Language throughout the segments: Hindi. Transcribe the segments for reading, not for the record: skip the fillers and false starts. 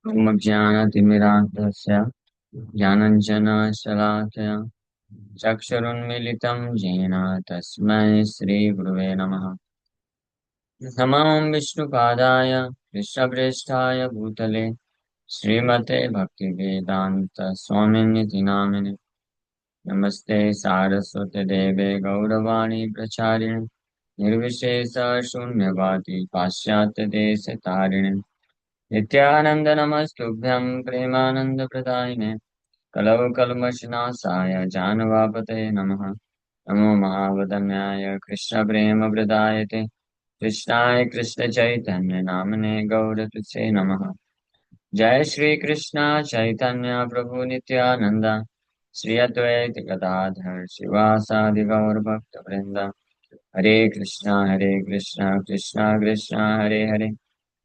ज्ञानतिमिरान्धस्य ज्ञानञ्जनशलाकया चक्षुरुन्मीलितं येन तस्मै श्रीगुरुवे नमः। नमामि विष्णुपादाय कृष्णप्रेष्ठाय भूतले श्रीमते भक्तिवेदान्तस्वामिनिति नामिने। नमस्ते सारस्वते देवे गौरवाणी प्रचारिणे निर्विशेषशून्यवादी पाश्चात्यदेशतारिणे नित्यानंद नमस्तुभ्यं प्रेमानंदप्रदायिने कलौ कल्मषनाशाय जानवापतये नमः। नमो महावदन्याय कृष्णप्रेमप्रदायते कृष्णाय कृष्णचैतन्य नामने गौरतुसे नमः। जय श्री कृष्ण चैतन्य प्रभु नित्यानंद श्री अद्वैत गदाधर शिवासादि गौर भक्त वृंद। हरे कृष्णा कृष्णा कृष्णा हरे हरे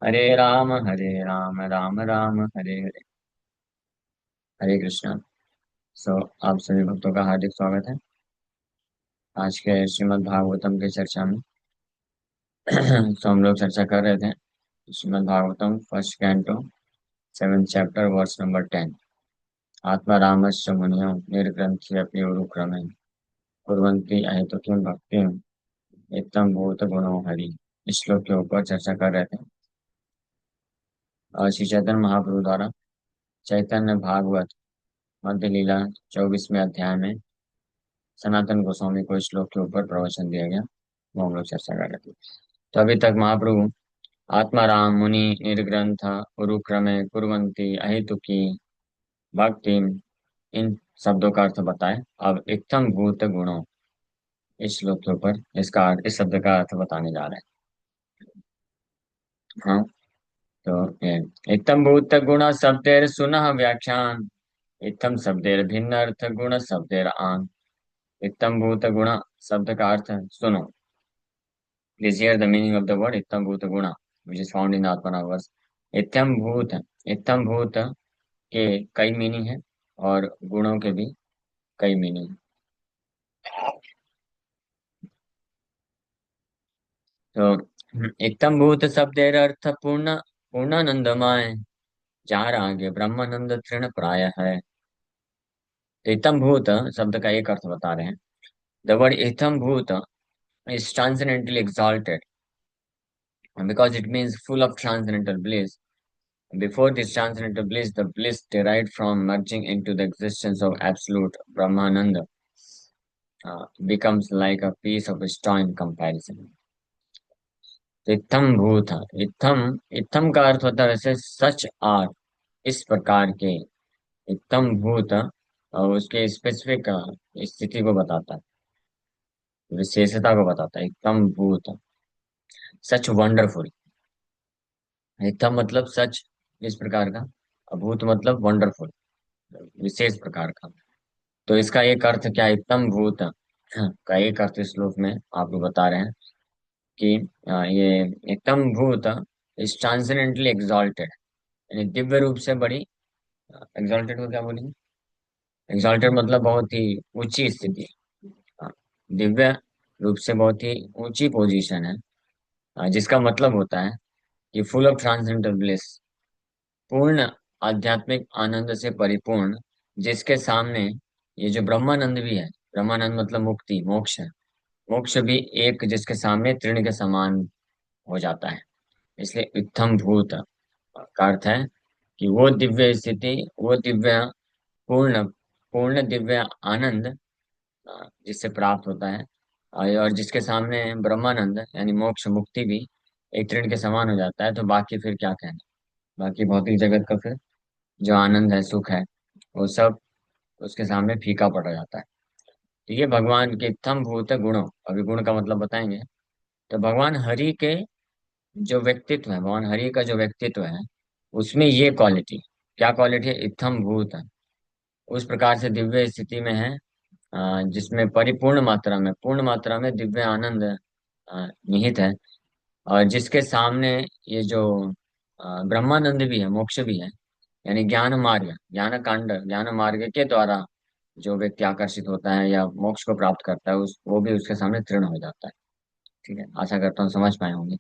हरे राम राम राम हरे हरे। हरे कृष्णा। सो आप सभी भक्तों का हार्दिक स्वागत है आज के श्रीमद् भागवतम की चर्चा में। सो हम लोग चर्चा कर रहे थे Srimad Bhagavatam first canto 7th chapter verse number 10। आत्मा रामस्य मुनियो निर्ग्रंथ्यपि उरुक्रमे कुर्वन्ति अहेतुकीं भक्तिं इत्थं भूत गुणो हरि। इस श्लोक के ऊपर चर्चा कर रहे थे और श्री चैतन्य महाप्रभु द्वारा चैतन्य भागवत मध्य लीला 24वें अध्याय में सनातन गोस्वामी को इस श्लोक के ऊपर प्रवचन दिया गया, वो हम लोग चर्चा कर रहे थे। तो अभी तक महाप्रभु आत्माराम मुनि निर्ग्रंथ उरुक्रमे कुर्वन्ति अहेतुकी भक्ति इन शब्दों का अर्थ बताए। अब इत्थम भूत गुणों इस श्लोक के ऊपर इसका इस शब्द का अर्थ बताने जा रहे हैं। हाँ, तो ये इत्थम भूत गुण शब्देर सुनः व्याख्यान इत्थम शब्देर भिन्न अर्थ गुण शब्देर आन। इत्थम भूत गुण शब्द का अर्थ सुनो। Please hear the meaning of the word इत्थम भूत गुण which is found in the Atmana verse। इत्थम भूत के कई मीनिंग है और गुणों के भी कई मीनिंग है। तो इत्थम भूत शब्देर अर्थ पूर्णानंदमय, चार आगे ब्रह्मानंद तृण प्राय है। तो इत्थम भूत शब्द का एक अर्थ बता रहे हैं। द वर्ड इत्थम भूत is transcendently exalted because it means full of transcendental bliss. Before this transcendental bliss, the bliss derived from merging into the existence of absolute Brahmananda becomes like a piece of straw in comparison। इत्थम भूत, इत्थम इत्थम का अर्थ होता है वैसे सच और इस प्रकार के। इत्थम भूत और उसके स्पेसिफिक स्थिति को बताता है, विशेषता को बताता है। इत्थम भूत सच वंडरफुल। एकदम मतलब सच इस प्रकार का, अभूत मतलब वंडरफुल विशेष प्रकार का। तो इसका एक अर्थ क्या है, एकदम भूत का एक अर्थ इस श्लोक में आप लोग बता रहे हैं कि ये एकदम भूत इज ट्रांसेंडेंटली एग्जॉल्टेड, यानी दिव्य रूप से बड़ी। एग्जॉल्टेड को क्या बोलेंगे? एग्जॉल्टेड मतलब बहुत ही ऊंची स्थिति। हाँ, दिव्य रूप से बहुत ही ऊंची पोजीशन है। जिसका मतलब होता है कि फुल ऑफ ट्रांसेंडेंटल ब्लिस, पूर्ण आध्यात्मिक आनंद से परिपूर्ण, जिसके सामने ये जो ब्रह्मानंद भी है। ब्रह्मानंद मतलब मुक्ति मोक्ष है। मोक्ष भी एक जिसके सामने तृण के समान हो जाता है। इसलिए इत्थम भूत का अर्थ है कि वो दिव्य स्थिति, वो दिव्य पूर्ण पूर्ण दिव्य आनंद जिससे प्राप्त होता है और जिसके सामने ब्रह्मानंद यानी मोक्ष मुक्ति भी एक तृण के समान हो जाता है। तो बाकी फिर क्या कहना, बाकी भौतिक जगत का फिर जो आनंद है सुख है वो सब उसके सामने फीका पड़ जाता है। तो ये भगवान के इत्थम भूत गुणों, अभी गुण का मतलब बताएंगे। तो भगवान हरि के जो व्यक्तित्व है, भगवान हरि का जो व्यक्तित्व है उसमें ये क्वालिटी, क्या क्वालिटी है? इत्थम भूत है। उस प्रकार से दिव्य स्थिति में है जिसमें परिपूर्ण मात्रा में, पूर्ण मात्रा में दिव्य आनंद निहित है। और जिसके सामने ये जो ब्रह्मानंद भी है, मोक्ष भी है, यानी ज्ञान मार्ग, ज्ञान कांड, ज्ञान मार्ग के द्वारा जो व्यक्ति आकर्षित होता है या मोक्ष को प्राप्त करता है उस वो भी उसके सामने तृण हो जाता है। ठीक है, आशा करता हूँ समझ पाए होंगे।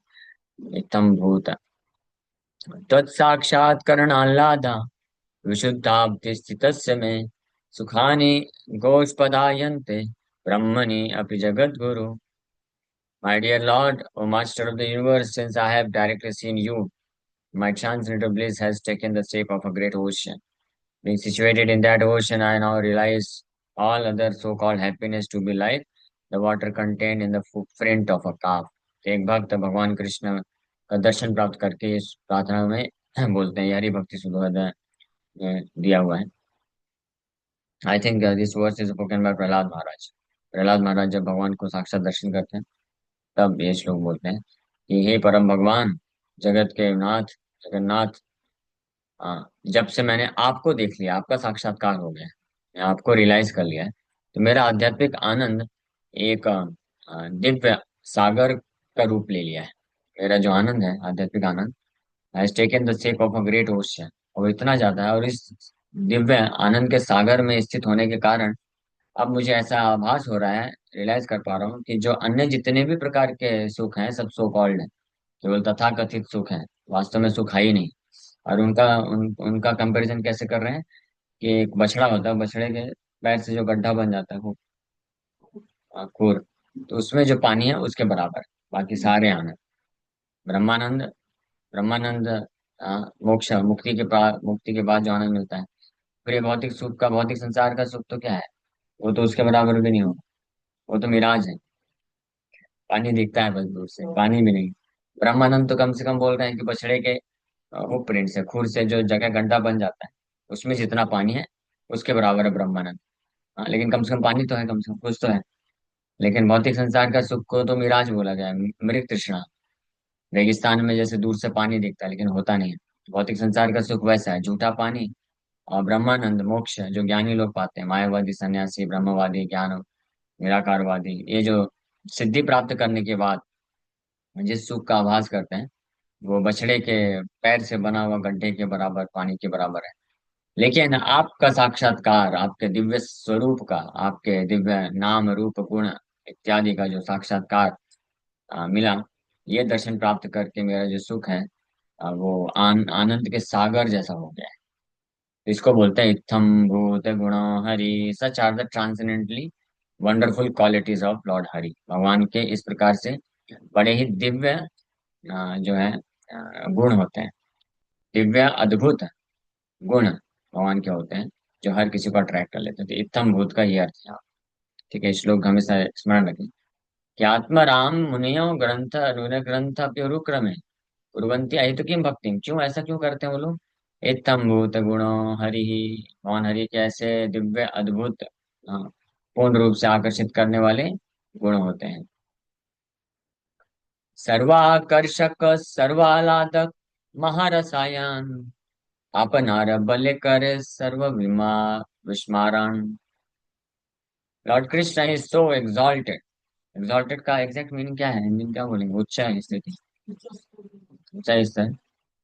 एकदम भूत तत्साक्षात्करणाह्लादा विशुद्धाब्धिस्थितस्य मे सुखानि गोष्पदायन्ते ब्रह्मणि अपि जगद्गुरु. My dear Lord, O Master of the universe, since I have directly seen you, my transcendental bliss has taken the shape of a great ocean. Being situated in that ocean, I now realize all other so-called happiness to be like the water contained in the footprint of a calf. एक भक्त भगवान कृष्ण का दर्शन प्राप्त करके इस प्रार्थना में बोलते हैं, हरि भक्ति सुबोध दिया हुआ है. I think this verse is spoken by Prahlad Maharaj. Prahlad Maharaj जब भगवान को साक्षात दर्शन करते हैं तब ये श्लोक बोलते हैं कि हे परम भगवान, जगत के नाथ, जगन्नाथ, जब से मैंने आपको देख लिया, आपका साक्षात्कार हो गया, मैं आपको रियलाइज कर लिया है, तो मेरा आध्यात्मिक आनंद एक दिव्य सागर का रूप ले लिया है. मेरा जो आनंद है, आध्यात्मिक आनंद, has taken the shape of a great ocean. और इतना ज्यादा है, और इस दिव्य आनंद के सागर में स्थित होने के कारण अब मुझे ऐसा आभास हो रहा है, रियलाइज कर पा रहा हूँ कि जो अन्य जितने भी प्रकार के सुख हैं सब सो कॉल्ड है, केवल तथाकथित सुख है, वास्तव में सुख है ही नहीं. और उनका कंपैरिजन कैसे कर रहे हैं कि एक बछड़ा होता है, बछड़े के पैर से जो गड्ढा बन जाता है वो खूर, तो उसमें जो पानी है उसके बराबर, बाकी सारे आनंद, ब्रह्मानंद, ब्रह्मानंद, मोक्ष, मुक्ति के बाद जो आनंद मिलता है, फिर ये भौतिक सुख का, भौतिक संसार का सुख तो क्या है, वो तो उसके बराबर भी नहीं होगा, वो तो मिराज है. पानी दिखता है बस दूर से, पानी भी नहीं. ब्रह्मानंद तो कम से कम बोल रहे हैं कि बछड़े के वो प्रिंट से, खुर से जो जगह गड्ढा बन जाता है उसमें जितना पानी है उसके बराबर है ब्रह्मानंद. हाँ, लेकिन कम से कम पानी तो है, कम से कम कुछ तो है. लेकिन भौतिक संसार का सुख को तो मिराज बोला गया है, मृत तृष्णा. रेगिस्तान में जैसे दूर से पानी दिखता है लेकिन होता नहीं है, भौतिक संसार का सुख वैसा है, झूठा पानी. और ब्रह्मानंद, मोक्ष, जो ज्ञानी लोग पाते हैं, मायावादी, सन्यासी, ब्रह्मवादी, ज्ञान निराकारवादी, ये जो सिद्धि प्राप्त करने के बाद जिस सुख का आभास करते हैं, वो बछड़े के पैर से बना हुआ गड्ढे के बराबर, पानी के बराबर है. लेकिन आपका साक्षात्कार, आपके दिव्य स्वरूप का, आपके दिव्य नाम रूप गुण इत्यादि का जो साक्षात्कार मिला, ये दर्शन प्राप्त करके मेरा जो सुख है, वो आनंद के सागर जैसा हो गया है. तो इसको बोलते हैं इत्थम भूत गुण Hari, such are the transcendentally wonderful qualities of Lord Hari. भगवान के इस प्रकार से बड़े ही दिव्य जो है गुण होते हैं, दिव्य अद्भुत गुण भगवान के होते हैं, जो हर किसी को अट्रैक्ट कर लेते हैं. तो इत्थम भूत का ये अर्थ है. ठीक है, श्लोक हमेशा स्मरण रखें कि आत्माराम मुनियो ग्रंथ अनुग्रंथ प्युरुक्रमे कुर्वन्ति अहित किम भक्ति. क्यों ऐसा क्यों करते हैं वो लोग? इत्थम भूत गुणो हरि, भगवान हरि के ऐसे दिव्य अद्भुत पूर्ण रूप से आकर्षित करने वाले गुण होते हैं. सर्वाकर्षक सर्वालादक महारसायन अपनार बल कर सर्व विस्मारण. Lord Krishna is so exalted. Exalted का एग्जैक्ट मीनिंग क्या है, हिंदी में क्या बोलेंगे? उच्च स्थिति, ऊंचा स्तर.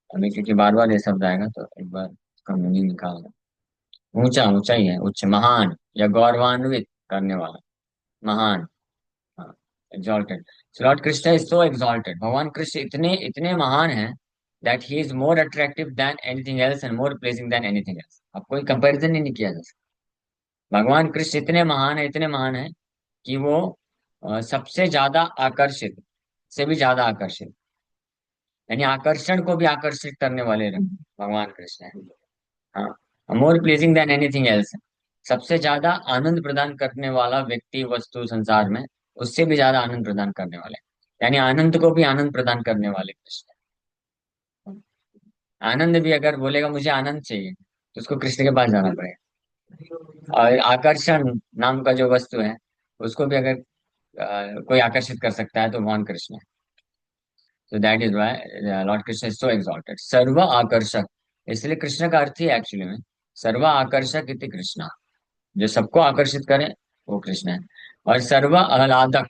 अभी क्योंकि बार बार ये शब्द आएगा तो एक बार उसका मीनिंग निकालना. ऊंचा, ऊंचा ही है, उच्च, महान या गौरवान्वित करने वाला, महान. हाँ, exalted. So Lord Krishna is so exalted. भगवान कृष्ण इतने इतने महान हैं that he is more attractive than anything else and more pleasing than anything else. अब कोई कंपैरिजन ही नहीं किया जा सकता. भगवान कृष्ण इतने महान है, इतने महान है कि वो सबसे ज्यादा आकर्षित, से भी ज्यादा आकर्षित, यानी आकर्षण को भी आकर्षित करने वाले रंग भगवान कृष्ण है. हाँ, मोर प्लीजिंग देन एनीथिंग एल्स. सबसे ज्यादा आनंद प्रदान करने वाला व्यक्ति, वस्तु संसार में, उससे भी ज्यादा आनंद प्रदान करने वाले, यानी आनंद को भी आनंद प्रदान करने वाले कृष्ण. आनंद भी अगर बोलेगा मुझे आनंद चाहिए तो उसको कृष्ण के पास जाना पड़ेगा. और आकर्षण नाम का जो वस्तु है, उसको भी अगर कोई आकर्षित कर सकता है तो भगवान कृष्ण है. तो that is why Lord Krishna is so exalted. सर्व आकर्षक, इसलिए कृष्ण का अर्थ ही एक्चुअली में सर्व आकर्षक इति कृष्णा, जो सबको आकर्षित करे वो कृष्ण है. और सर्व आह्लादक,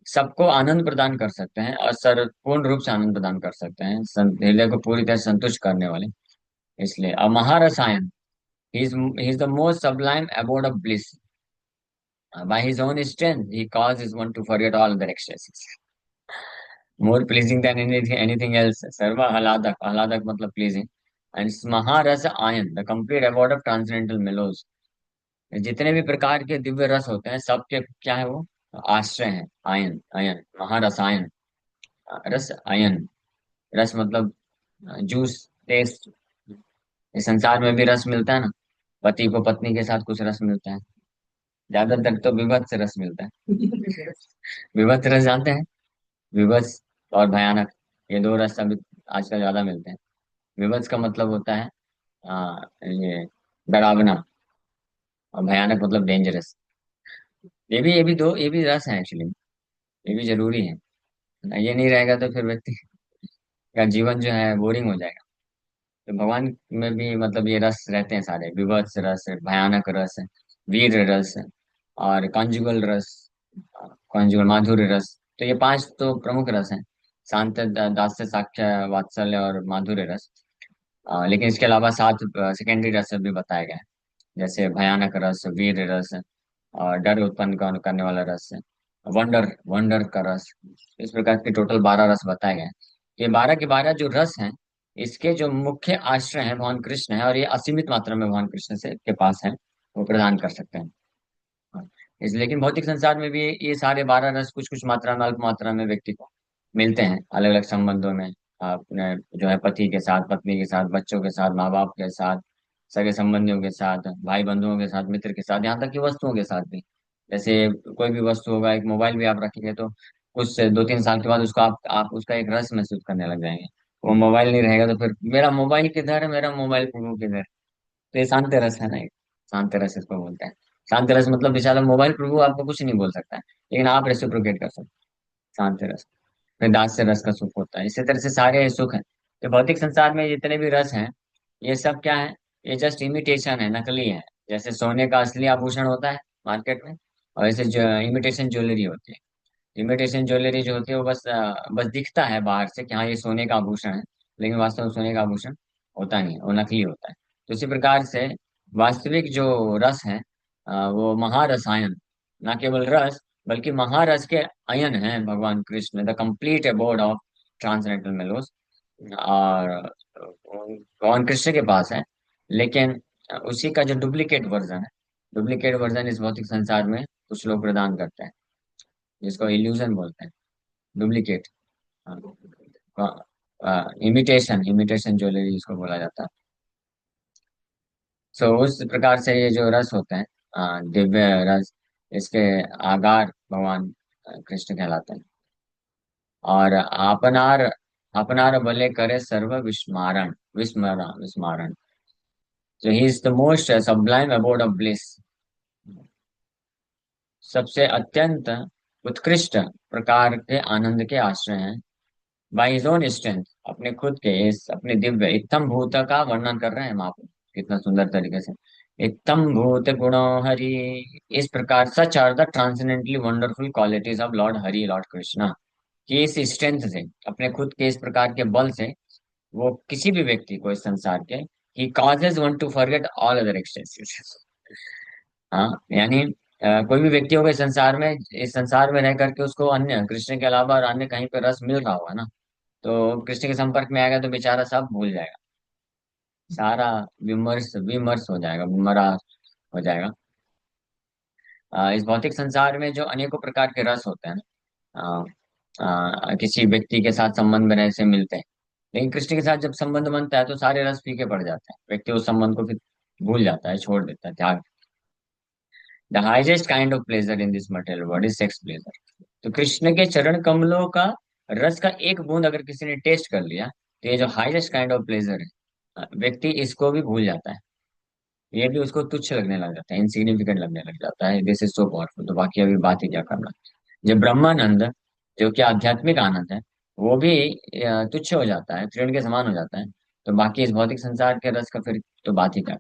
सबको आनंद प्रदान कर सकते हैं और पूर्ण रूप से आनंद प्रदान कर सकते हैं, हृदय को पूरी तरह संतुष्ट करने वाले. इसलिए और महारसायन, he is the most sublime abode of bliss. By his own strength he causes one to forget all their excesses. More pleasing than anything else, सर्व आह्लादक, आह्लादक मतलब प्लीजिंग। एंड महारस आयन, the complete award of transcendental mellows. जितने भी प्रकार के दिव्य रस होते हैं सबके क्या है वो आश्रय है। आयन, आयन, महारसायन, रस आयन। रस मतलब जूस, टेस्ट। इस संसार में भी रस मिलता है ना, पति को पत्नी के साथ कुछ रस मिलता है, ज्यादातर तो विभत्स रस मिलता है। विभत्स रस जानते हैं? विभत्स और भयानक, ये दो रस अभी आजकल ज्यादा मिलते हैं। विभत्स का मतलब होता है ये डरावना, और भयानक मतलब डेंजरस। ये भी रस है एक्चुअली, ये भी जरूरी है। ये नहीं रहेगा तो फिर व्यक्ति का जीवन जो है बोरिंग हो जाएगा। तो भगवान में भी मतलब ये रस रहते हैं सारे, विभत्स रस, भयानक रस, वीर रस, और कॉन्जुगल रस, कॉन्जुगल माधुर्य रस। तो ये पांच तो प्रमुख रस हैं। शांत, दास्य, साख्य, वात्सल्य और माधुर्य रस। लेकिन इसके अलावा सात सेकेंडरी रस भी बताया गया है, जैसे भयानक रस, वीर रस, और डर उत्पन्न करने वाला रस, वंडर, वंडर का रस। इस प्रकार के टोटल 12 रस बताए गए हैं। ये 12 के 12 जो रस हैं, इसके जो मुख्य आश्रय हैं भगवान कृष्ण है, और ये असीमित मात्रा में भगवान कृष्ण से के पास है, वो प्रदान कर सकते हैं। इस लेकिन भौतिक संसार में भी ये सारे 12 रस कुछ कुछ मात्रा में, अल्प मात्रा में व्यक्ति को मिलते हैं अलग अलग संबंधों में। अपने जो है पति के साथ, पत्नी के साथ, बच्चों के साथ, माँ बाप के साथ, सगे संबंधियों के साथ, भाई बंधुओं के साथ, मित्र के साथ, यहाँ तक कि वस्तुओं के साथ भी। जैसे कोई भी वस्तु होगा, एक मोबाइल भी आप रखेंगे तो कुछ से 2-3 साल के बाद उसको आप उसका एक रस महसूस करने लग जाएंगे। वो मोबाइल नहीं रहेगा तो फिर मेरा मोबाइल किधर है, मेरा मोबाइल प्रभु किधर है। तो ये शांति रस है ना, एक शांति रस इसको बोलते हैं। शांति रस मतलब बेचारा मोबाइल प्रभु आपको कुछ नहीं बोल सकता है, लेकिन आप रेसिप्रोकेट कर सकते हैं। शांति रस। फिर दास्य रस का सुख होता है, इसी तरह से सारे सुख हैं। तो भौतिक संसार में जितने भी रस हैं, ये सब क्या है, ये जस्ट इमिटेशन है, नकली है। जैसे सोने का असली आभूषण होता है मार्केट में, और ऐसे जो इमिटेशन ज्वेलरी होती है। इमिटेशन ज्वेलरी जो होती है वो बस दिखता है बाहर से कि हाँ ये सोने का आभूषण है, लेकिन वास्तव में सोने का आभूषण होता नहीं है, वो नकली होता है। तो इसी प्रकार से वास्तविक जो रस है वो महारसायन, न केवल रस बल्कि महारस के अयन है भगवान Krishna, the complete abode of transcendental mellows. और भगवान कृष्ण के पास है, लेकिन उसी का जो डुप्लीकेट वर्जन है, डुप्लीकेट वर्जन इस भौतिक संसार में कुछ लोग प्रदान करते हैं, जिसको इल्यूजन बोलते हैं, डुप्लीकेट, इमिटेशन, इमिटेशन ज्वेलरी जिसको बोला जाता है। सो उस प्रकार से ये जो रस होते हैं दिव्य रस, इसके आगार भगवान कृष्ण कहलाते हैं। और अपनार, अपनार भले करे सर्व विस्मारण, विस्मरण, विस्मारण। So he is the most sublime abode of bliss। सबसे अत्यंत उत्कृष्ट प्रकार के आनंद के आश्रय हैं। बाई हिज ओन स्ट्रेंथ, अपने खुद के इस अपने दिव्य इत्थम भूत का वर्णन कर रहे हैं महाप्रभु कितना सुंदर तरीके से। इत्थम भूत गुणो हरि, इस प्रकार such are the transcendentally wonderful qualities of Lord Hari, Lord Krishna. कि इस स्ट्रेंथ से, अपने खुद के इस प्रकार के बल से, वो किसी भी व्यक्ति को इस संसार के, he causes one to forget all other existences. हाँ यानी कोई भी व्यक्ति होगा इस संसार में रह करके उसको अन्य कृष्ण के अलावा और अन्य कहीं पे रस मिल रहा होगा ना, तो कृष्ण के संपर्क में आएगा तो बेचारा सब भूल जाएगा, सारा विमर्श विमर्श हो जाएगा, विमराश हो जाएगा। इस भौतिक संसार में जो अनेकों प्रकार के रस होते हैं ना, किसी व्यक्ति के साथ संबंध में रहने से मिलते हैं, लेकिन कृष्ण के साथ जब संबंध बनता है तो सारे रस फीके पड़ जाते हैं, व्यक्ति उस संबंध को फिर भूल जाता है, छोड़ देता है, त्याग। The highest kind of pleasure in this material world is sex pleasure. तो कृष्ण के चरण कमलों का रस का एक बूंद अगर किसी ने टेस्ट कर लिया, तो ये जो हाईएस्ट काइंड ऑफ प्लेजर है, व्यक्ति इसको भी भूल जाता है, ये भी उसको तुच्छ लगने लग जाता है, इनसिग्निफिकेंट लगने लग जाता है। This is so powerful. तो बाकी अभी बात ही क्या करना। जब ब्रह्मानंद, जो कि आध्यात्मिक आनंद है, वो भी तुच्छ हो जाता है, तृण के समान हो जाता है, तो बाकी इस भौतिक संसार के रस का फिर तो बात ही क्या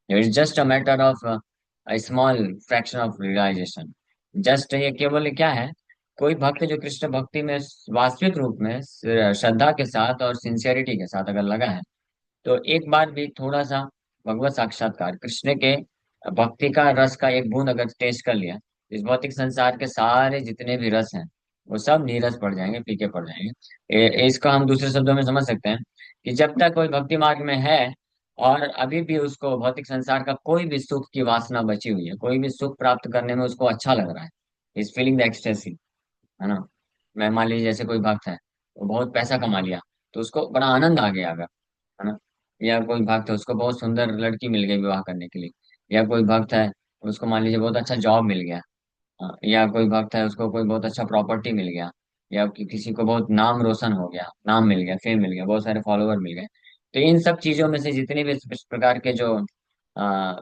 है। It's just a matter of small fraction of realisation. जस्ट ये केवल क्या है, कोई भक्त जो कृष्ण भक्ति में वास्तविक रूप में श्रद्धा के साथ और सिंसियरिटी के साथ अगर लगा है, तो एक बार भी थोड़ा सा भगवत साक्षात्कार कृष्ण के भक्ति का रस का एक बूंद अगर टेस्ट कर लिया, इस भौतिक संसार के सारे जितने भी रस हैं वो सब नीरस पड़ जाएंगे, फीके पड़ जाएंगे। इसको हम दूसरे शब्दों में समझ सकते हैं कि जब तक कोई भक्ति मार्ग में है और अभी भी उसको भौतिक संसार का कोई भी सुख की वासना बची हुई है, कोई भी सुख प्राप्त करने में उसको अच्छा लग रहा है, इज फीलिंग द एक्सटेसी, है ना। मैं मान लीजिए जैसे कोई भक्त है, वो बहुत पैसा कमा लिया, तो उसको बड़ा आनंद आ गया, अगर, है ना। या कोई भक्त है, उसको बहुत सुंदर लड़की मिल गई विवाह करने के लिए। या कोई भक्त है, उसको मान लीजिए बहुत अच्छा जॉब मिल गया। हाँ, या कोई भक्त है, उसको कोई बहुत अच्छा प्रॉपर्टी मिल गया। या किसी को बहुत नाम रोशन हो गया, नाम मिल गया, फेम मिल गया, बहुत सारे फॉलोअर मिल गए। तो इन सब चीजों में से जितने भी इस प्रकार के जो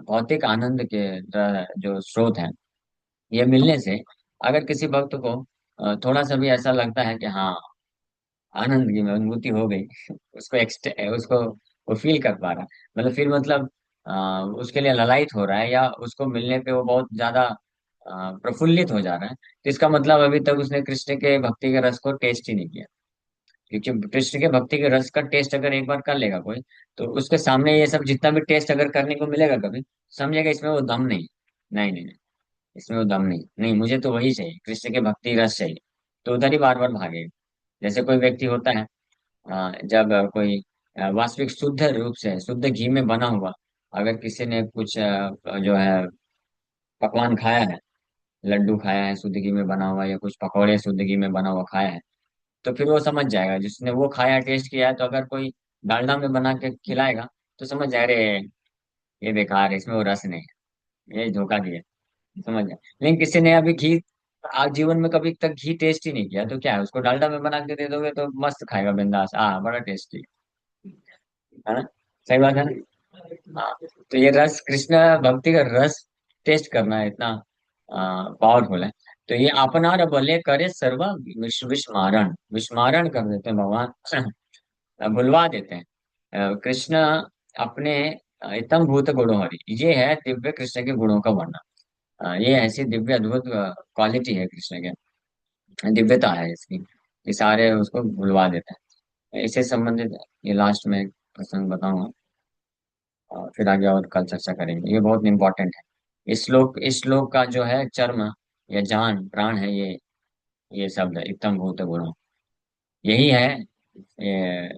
भौतिक आनंद के जो स्रोत हैं, ये मिलने से अगर किसी भक्त को थोड़ा सा भी ऐसा लगता है कि हाँ, आनंद की अनुभूति हो गई उसको उसको वो फील कर पा रहा है, मतलब फिर मतलब उसके लिए ललायत हो रहा है, या उसको मिलने पे वो बहुत ज्यादा प्रफुल्लित हो जा रहा है, तो इसका मतलब अभी तक उसने कृष्ण के भक्ति के रस को टेस्ट ही नहीं किया। क्योंकि कृष्ण के भक्ति के रस का टेस्ट अगर एक बार कर लेगा कोई, तो उसके सामने ये सब जितना भी टेस्ट अगर करने को मिलेगा कभी, समझेगा इसमें वो दम नहीं। नहीं नहीं नहीं, इसमें वो दम नहीं, नहीं मुझे तो वही चाहिए, कृष्ण के भक्ति रस चाहिए। तो उधर ही बार बार भागेगा। जैसे कोई व्यक्ति होता है, जब कोई वास्तविक शुद्ध रूप से शुद्ध घी में बना हुआ, अगर किसी ने कुछ जो है पकवान खाया है, लड्डू खाया है शुद्ध घी में बना हुआ, या कुछ पकौड़े शुद्ध घी में बना हुआ खाया है, तो फिर वो समझ जाएगा, जिसने वो खाया टेस्ट किया है। तो अगर कोई डालडा में बना के खिलाएगा, तो समझ जाए, अरे ये बेकार है, इसमें वो रस नहीं है, ये धोखा दिया, समझ जाए। लेकिन किसी ने अभी घी आज जीवन में कभी तक घी टेस्ट ही नहीं किया, तो क्या है, उसको डालडा में बना के दे दोगे तो मस्त खाएगा बिंदास, बड़ा टेस्टी, है ना। सही बात है ना। हाँ, तो ये रस, कृष्ण भक्ति का रस टेस्ट करना इतना पावरफुल है। तो ये अपनार भले करे सर्व विस्मारण, विस्मारण कर देते हैं भगवान भुलवा देते हैं। कृष्ण अपने इतम भूत गुणों हरि, ये है दिव्य कृष्ण के गुणों का वर्णन। ये ऐसी दिव्य अद्भुत क्वालिटी है कृष्ण के, दिव्यता है इसकी, ये सारे उसको भुलवा देते हैं। इससे संबंधित ये लास्ट में एक प्रसंग बताऊंगा, और फिर आगे और कल चर्चा करेंगे, ये बहुत इंपॉर्टेंट है। इस श्लोक का जो है चर्म या जान प्राण है, ये शब्द है इत्थम भूत गुणों, यही है।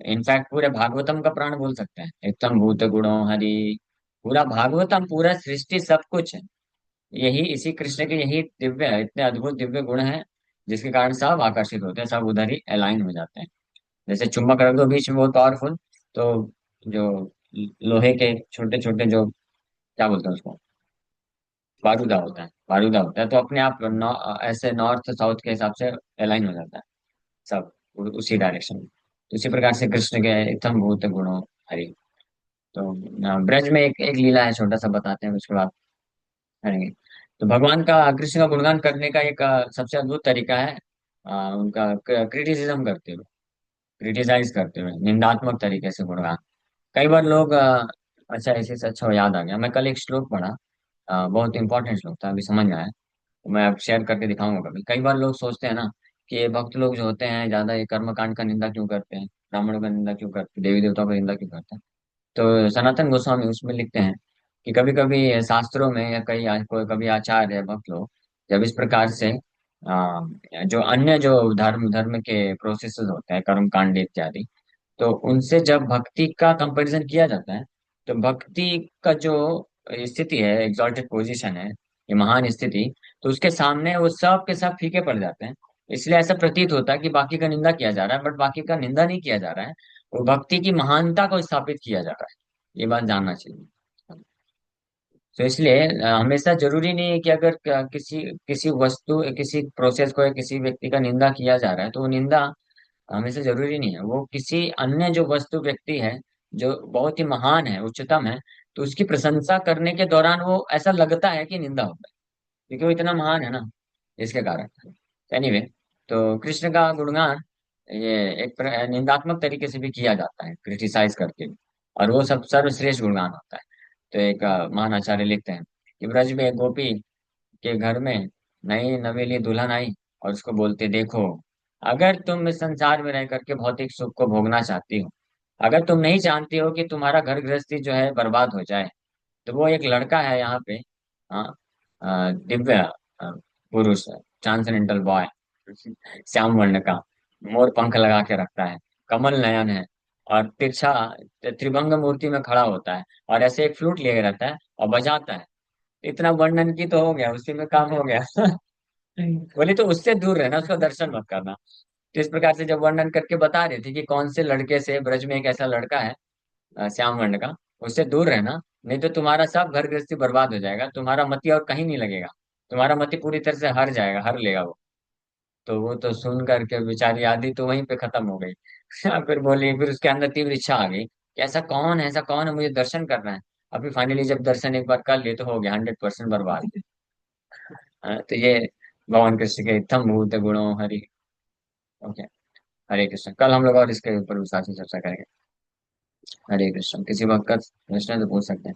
इनफैक्ट पूरे भागवतम का प्राण बोल सकते हैं, इत्थम भूत गुणों हरि। पूरा भागवतम, पूरा सृष्टि, सब कुछ है, यही इसी कृष्ण के यही दिव्य है, इतने अद्भुत दिव्य गुण हैं, जिसके कारण सब आकर्षित होते हैं, सब उधर ही अलाइन हो जाते हैं। जैसे चुंबक रख दो बीच में बहुत पावरफुल, तो जो लोहे के छोटे छोटे जो, क्या बोलते हैं उसको, बारूदा होता है, बारूदा होता है, तो अपने आप ऐसे नॉर्थ साउथ के हिसाब से अलाइन हो जाता है सब, उसी डायरेक्शन में। तो इसी प्रकार से कृष्ण के इत्थम भूत गुणों हरि। तो ब्रज में एक एक लीला है, छोटा सा बताते हैं, उसके बाद करेंगे। तो भगवान का, कृष्ण का गुणगान करने का एक सबसे अद्भुत तरीका है, उनका क्रिटिसिज्म करते हुए, क्रिटिसाइज करते हुए, निंदात्मक तरीके से गुणगान। कई बार लोग अच्छा, इसी से अच्छा याद आ गया, मैं कल एक श्लोक पढ़ा, बहुत इंपॉर्टेंट श्लोक था, अभी समझ में आया, तो मैं अब शेयर करके दिखाऊंगा कभी। कई बार लोग सोचते हैं ना कि ये भक्त लोग जो होते हैं ज्यादा ये कर्म कांड का निंदा क्यों करते हैं, ब्राह्मणों का निंदा क्यों करते हैं, देवी देवताओं का निंदा क्यों करते हैं। तो सनातन गोस्वामी उसमें लिखते हैं कि कभी कभी शास्त्रों में, या कोई कभी आचार्य या भक्त लोग जब इस प्रकार से जो अन्य जो धर्म धर्म के प्रोसेसेस होते हैं, कर्म कांड इत्यादि, तो उनसे जब भक्ति का कंपैरिजन किया जाता है, तो भक्ति का जो स्थिति है, एग्जॉल्टेड पोजीशन है, ये महान स्थिति, तो उसके सामने वो सब के सब फीके पड़ जाते हैं। इसलिए ऐसा प्रतीत होता है कि बाकी का निंदा किया जा रहा है, बट बाकी का निंदा नहीं किया जा रहा है, वो भक्ति की महानता को स्थापित किया जा रहा है। ये बात जानना चाहिए। तो इसलिए हमेशा जरूरी नहीं है कि अगर किसी किसी वस्तु, किसी प्रोसेस को या किसी व्यक्ति का निंदा किया जा रहा है, तो वो निंदा हमेशा जरूरी नहीं है, वो किसी अन्य जो वस्तु व्यक्ति है, जो बहुत ही महान है, उच्चतम है, तो उसकी प्रशंसा करने के दौरान वो ऐसा लगता है कि निंदा होता है, क्योंकि वो इतना महान है ना, इसके कारण। एनीवे, तो कृष्ण का गुणगान ये एक निंदात्मक तरीके से भी किया जाता है, क्रिटिसाइज करके भी, और वो सब सर्वश्रेष्ठ गुणगान होता है। तो एक महान आचार्य लिखते हैं कि ब्रज में एक गोपी के घर में नई नवेली दुल्हन आई, और उसको बोलते, देखो, अगर तुम इस संसार में रह करके भौतिक सुख को भोगना चाहती हो, अगर तुम नहीं जानती हो कि तुम्हारा घर गृहस्थी जो है बर्बाद हो जाए, तो वो एक लड़का है यहाँ पे, हाँ, दिव्य पुरुष, ट्रांसेंडेंटल बॉय, श्याम वर्ण का, मोर पंख लगा के रखता है, कमल नयन है, और तिरछा त्रिभंग मूर्ति में खड़ा होता है, और ऐसे एक फ्लूट लिए रहता है और बजाता है। इतना वर्णन की तो हो गया, उसी में काम हो गया। बोले तो उससे दूर रहना, उसका दर्शन मत करना। तो इस प्रकार से जब वर्णन करके बता रहे थे कि कौन से लड़के से, ब्रज में एक ऐसा लड़का है श्याम वर्ण का, उससे दूर रहना, नहीं तो तुम्हारा सब घर गृहस्थी बर्बाद हो जाएगा, तुम्हारा मति और कहीं नहीं लगेगा, तुम्हारा मति पूरी तरह से हर जाएगा, हर लेगा वो। तो वो तो सुन करके बेचारी आदि तो वहीं पे खत्म हो गई। फिर बोली, फिर उसके अंदर तीव्र इच्छा आ गई कि ऐसा कौन है, ऐसा कौन है, मुझे दर्शन करना है। अभी फाइनली जब दर्शन एक बार कर लिए तो हो गया 100% बर्बाद। तो ये भगवान कृष्ण के इत्थम भूत गुणों हरि। ओके। हरे कृष्ण, कल हम लोग और इसके ऊपर विस्तार से चर्चा करेंगे। हरे कृष्ण, किसी वक्त का प्रश्न है तो पूछ सकते हैं।